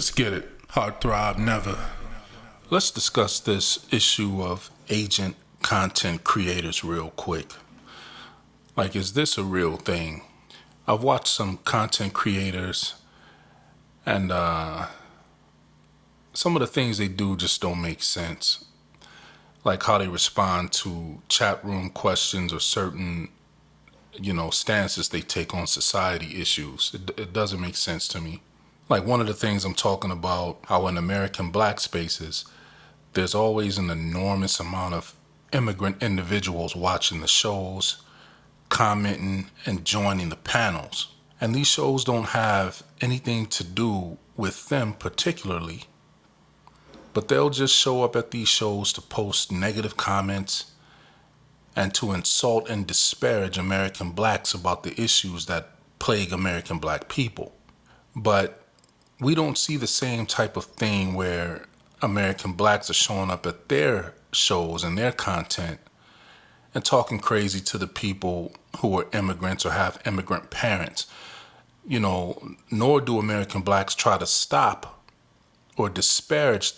Let's get it. Hard throb never. Let's discuss this issue of agent content creators real quick. Like, is this a real thing? I've watched some content creators and some of the things they do just don't make sense. Like how they respond to chat room questions or certain, stances they take on society issues. It doesn't make sense to me. Like one of the things I'm talking about, how in American black spaces, there's always an enormous amount of immigrant individuals watching the shows, commenting, and joining the panels. And these shows don't have anything to do with them particularly, but they'll just show up at these shows to post negative comments and to insult and disparage American blacks about the issues that plague American black people. But we don't see the same type of thing where American blacks are showing up at their shows and their content and talking crazy to the people who are immigrants or have immigrant parents. Nor do American blacks try to stop or disparage,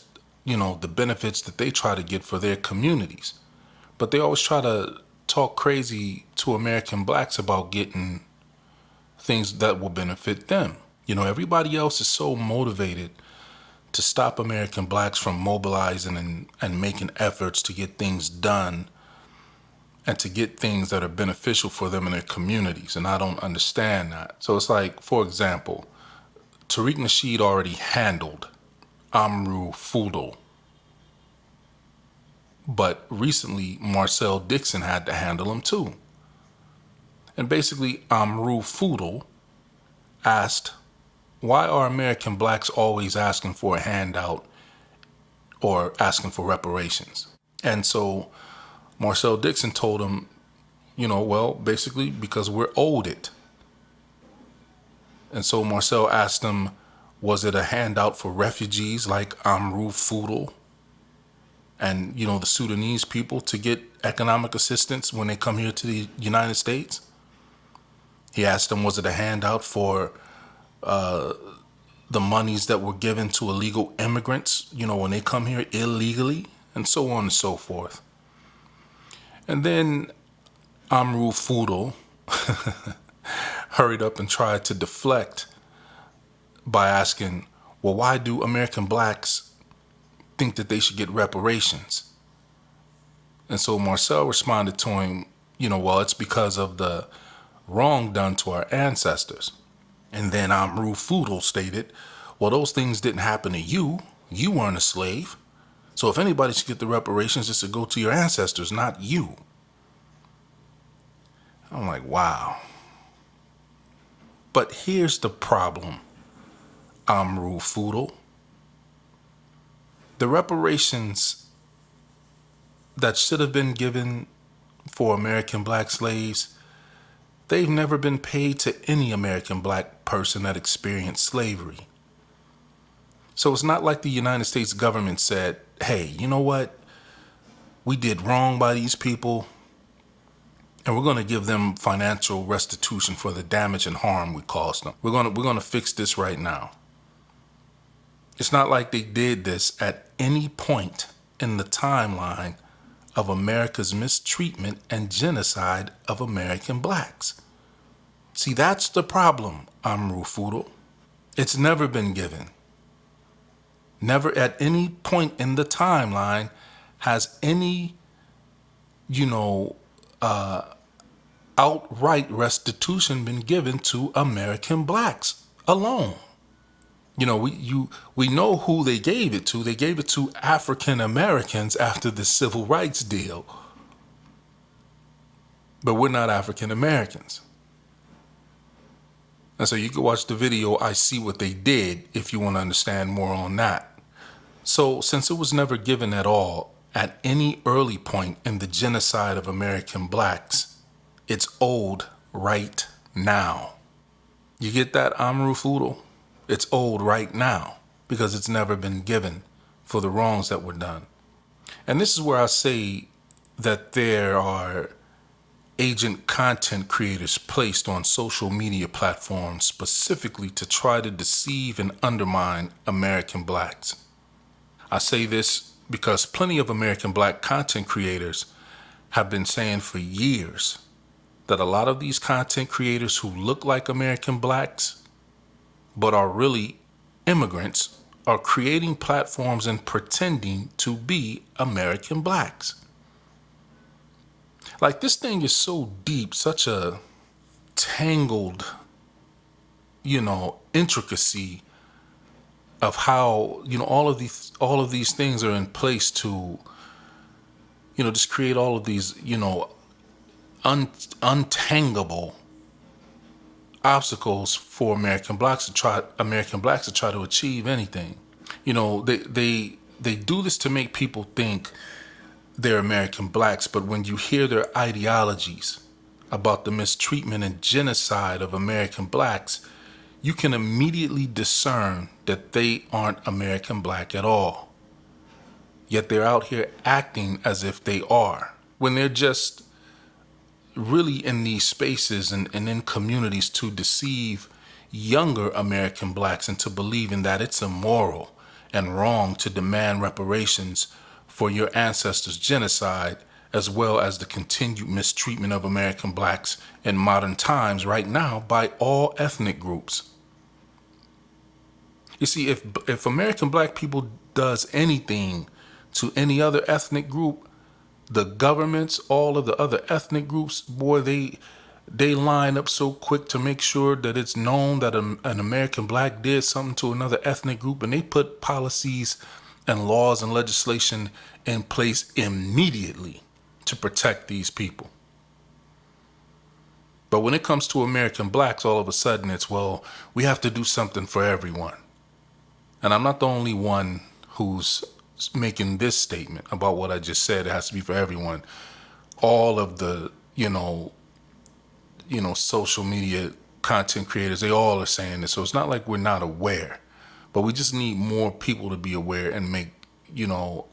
the benefits that they try to get for their communities. But they always try to talk crazy to American blacks about getting things that will benefit them. Everybody else is so motivated to stop American blacks from mobilizing and making efforts to get things done and to get things that are beneficial for them in their communities. And I don't understand that. So it's like, for example, Tariq Nasheed already handled Amru Fudel. But recently, Marcel Dixon had to handle him too. And basically, Amru Fudel asked, why are American blacks always asking for a handout or asking for reparations? And so Marcel Dixon told him, basically because we're owed it. And so Marcel asked him, was it a handout for refugees like Amru Fudel and, the Sudanese people to get economic assistance when they come here to the United States? He asked him, was it a handout for the monies that were given to illegal immigrants, when they come here illegally, and so on and so forth. And then Amru Fudel hurried up and tried to deflect by asking, well, why do American blacks think that they should get reparations? And so Marcel responded to him, well, it's because of the wrong done to our ancestors. And then Amru Fudel stated, well, those things didn't happen to you. You weren't a slave. So if anybody should get the reparations, it's to go to your ancestors, not you. I'm like, wow. But here's the problem, Amru Fudel. The reparations that should have been given for American black slaves, they've never been paid to any American black person that experienced slavery. So it's not like the United States government said, hey, you know what? We did wrong by these people, and we're going to give them financial restitution for the damage and harm we caused them. We're going to fix this right now. It's not like they did this at any point in the timeline of America's mistreatment and genocide of American blacks. See, that's the problem, Amru Fudel. It's never been given. Never at any point in the timeline has any, outright restitution been given to American blacks alone. We know who they gave it to. They gave it to African Americans after the Civil Rights deal. But we're not African Americans. And so you can watch the video, I See What They Did, if you want to understand more on that. So since it was never given at all at any early point in the genocide of American blacks, it's owed right now. You get that, Amru Fudel? It's owed right now because it's never been given for the wrongs that were done. And this is where I say that there are agent content creators placed on social media platforms specifically to try to deceive and undermine American blacks. I say this because plenty of American black content creators have been saying for years that a lot of these content creators who look like American blacks but are really immigrants are creating platforms and pretending to be American blacks. Like, this thing is so deep, such a tangled, intricacy of how, all of these things are in place to, just create all of these, untangable obstacles for American blacks to try to achieve anything. They do this to make people think they're American blacks, but when you hear their ideologies about the mistreatment and genocide of American blacks, you can immediately discern that they aren't American black at all. Yet they're out here acting as if they are, when they're just really in these spaces and in communities to deceive younger American blacks into believing that it's immoral and wrong to demand reparations for your ancestors' genocide, as well as the continued mistreatment of American blacks in modern times right now by all ethnic groups. You see, if American black people does anything to any other ethnic group, the governments, all of the other ethnic groups, boy, they line up so quick to make sure that it's known that an American black did something to another ethnic group, and they put policies and laws and legislation in place immediately to protect these people. But when it comes to American blacks, all of a sudden it's, well, we have to do something for everyone. And I'm not the only one who's making this statement about what I just said. It has to be for everyone. All of the, social media content creators, they all are saying this. So it's not like we're not aware, but we just need more people to be aware and make,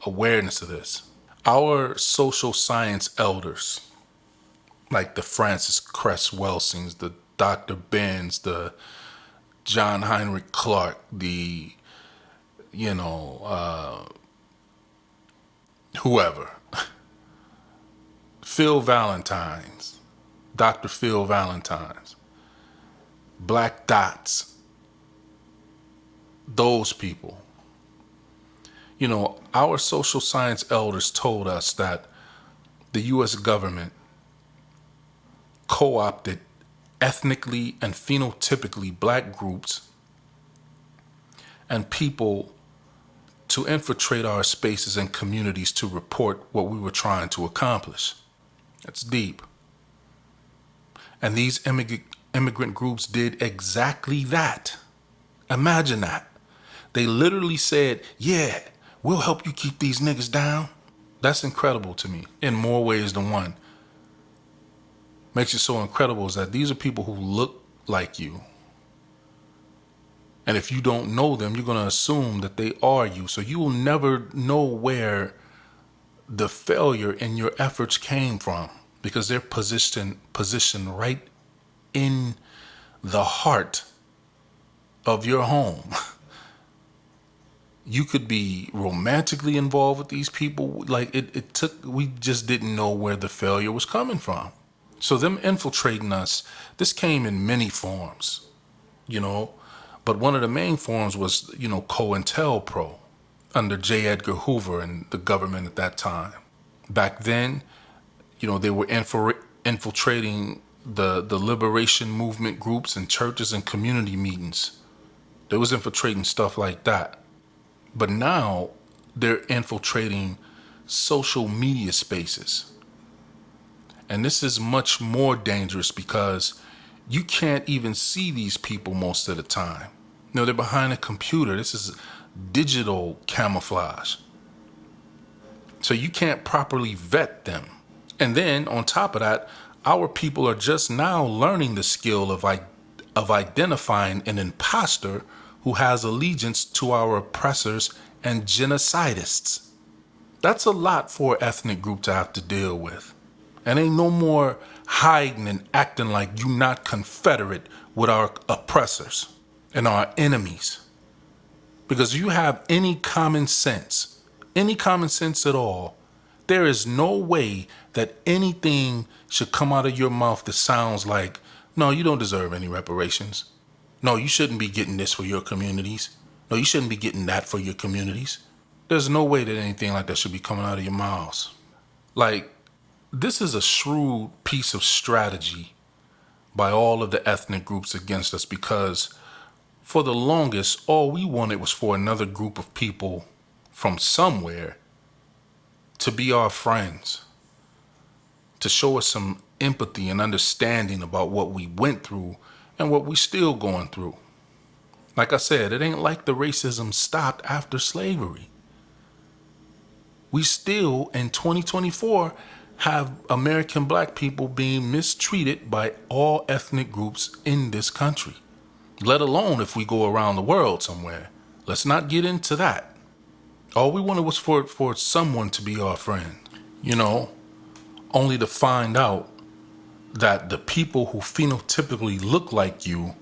awareness of this. Our social science elders, like the Francis Cress Welsings, the Dr. Benz, the John Heinrich Clark, the, whoever, Phil Valentine's, Dr. Phil Valentine's, Black Dots, those people. Our social science elders told us that the U.S. government co-opted ethnically and phenotypically black groups and people to infiltrate our spaces and communities to report what we were trying to accomplish. That's deep. And these immigrant groups did exactly that. Imagine that. They literally said, yeah, we'll help you keep these niggas down. That's incredible to me in more ways than one. Makes it so incredible is that these are people who look like you. And if you don't know them, you're going to assume that they are you. So you will never know where the failure in your efforts came from, because they're positioned right in the heart of your home. You could be romantically involved with these people. Like we just didn't know where the failure was coming from. So them infiltrating us, this came in many forms, but one of the main forms was, COINTELPRO under J. Edgar Hoover and the government at that time. Back then, they were infiltrating the liberation movement groups and churches and community meetings. They was infiltrating stuff like that. But now they're infiltrating social media spaces. And this is much more dangerous because you can't even see these people most of the time. They're behind a computer. This is digital camouflage. So you can't properly vet them. And then on top of that, our people are just now learning the skill of identifying an imposter who has allegiance to our oppressors and genocidists. That's a lot for an ethnic group to have to deal with. And ain't no more hiding and acting like you not confederate with our oppressors and our enemies. Because if you have any common sense at all, there is no way that anything should come out of your mouth that sounds like, no, you don't deserve any reparations. No, you shouldn't be getting this for your communities. No, you shouldn't be getting that for your communities. There's no way that anything like that should be coming out of your mouths. Like, this is a shrewd piece of strategy by all of the ethnic groups against us, because for the longest, all we wanted was for another group of people from somewhere to be our friends, to show us some empathy and understanding about what we went through and what we still going through. Like I said, it ain't like the racism stopped after slavery. We still, in 2024, have American black people being mistreated by all ethnic groups in this country, let alone if we go around the world somewhere. Let's not get into that. All we wanted was for someone to be our friend, only to find out that the people who phenotypically look like you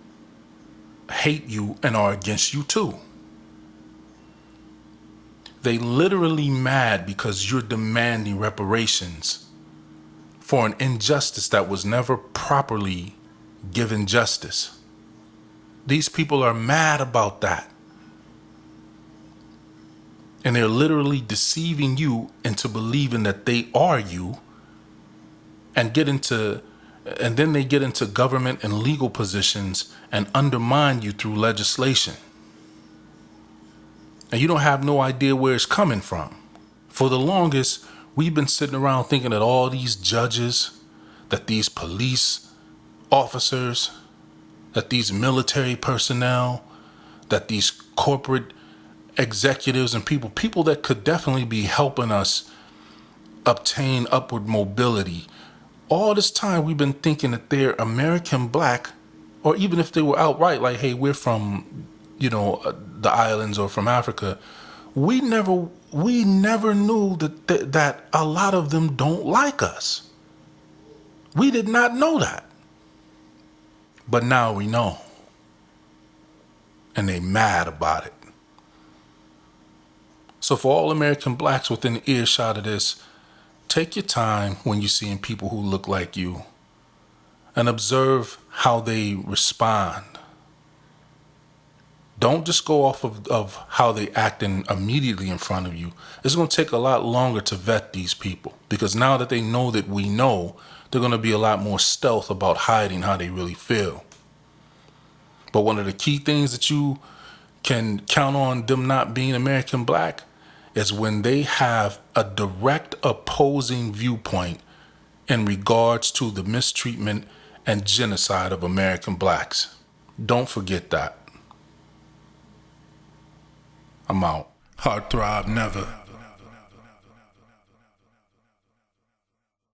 hate you and are against you too. They literally mad because you're demanding reparations for an injustice that was never properly given justice. These people are mad about that. And they're literally deceiving you into believing that they are you, and then they get into government and legal positions and undermine you through legislation. And you don't have no idea where it's coming from. For the longest, we've been sitting around thinking that all these judges, that these police officers, that these military personnel, that these corporate executives and people that could definitely be helping us obtain upward mobility, all this time we've been thinking that they're American black, or even if they were outright like, hey, we're from, the islands or from Africa. We never knew that a lot of them don't like us. We did not know that. But now we know. And they mad about it. So for all American blacks within earshot of this, take your time when you're seeing people who look like you and observe how they respond. Don't just go off of how they acting immediately in front of you. It's going to take a lot longer to vet these people, because now that they know that we know, they're going to be a lot more stealth about hiding how they really feel. But one of the key things that you can count on them not being American black is when they have a direct opposing viewpoint in regards to the mistreatment and genocide of American blacks. Don't forget that. I'm out. Heart throb never.